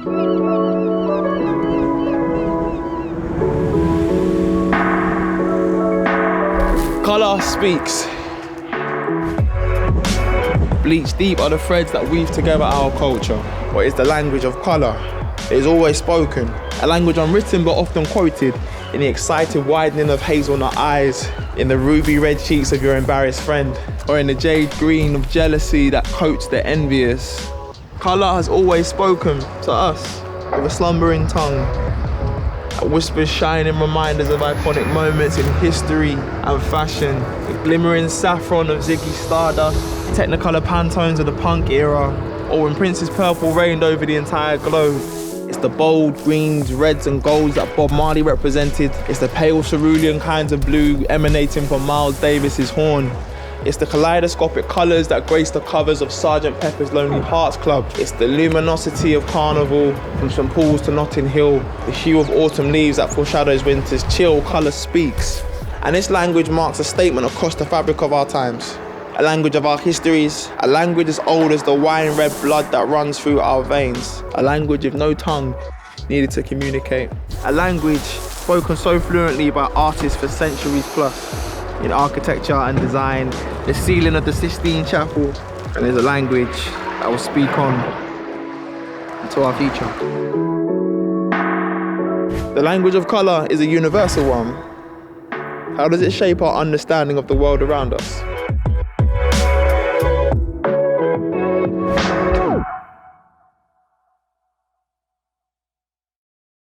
Colour speaks. Bleach deep are the threads that weave together our culture. What is the language of colour? It is always spoken, a language unwritten but often quoted in the excited widening of hazelnut eyes, in the ruby red cheeks of your embarrassed friend, or in the jade green of jealousy that coats the envious. Colour has always spoken to us with a slumbering tongue that whispers shining reminders of iconic moments in history and fashion, the glimmering saffron of Ziggy Stardust, technicolor Pantones of the punk era, or when Prince's purple reigned over the entire globe. It's the bold greens, reds and golds that Bob Marley represented. It's the pale cerulean kinds of blue emanating from Miles Davis's horn. It's the kaleidoscopic colours that grace the covers of Sgt. Pepper's Lonely Hearts Club. It's the luminosity of Carnival from St Paul's to Notting Hill. The hue of autumn leaves that foreshadows winter's chill. Colour speaks. And this language marks a statement across the fabric of our times. A language of our histories. A language as old as the wine red blood that runs through our veins. A language with no tongue needed to communicate. A language spoken so fluently by artists for centuries plus. In architecture and design, the ceiling of the Sistine Chapel, and is a language that will speak on into our future. The language of colour is a universal one. How does it shape our understanding of the world around us?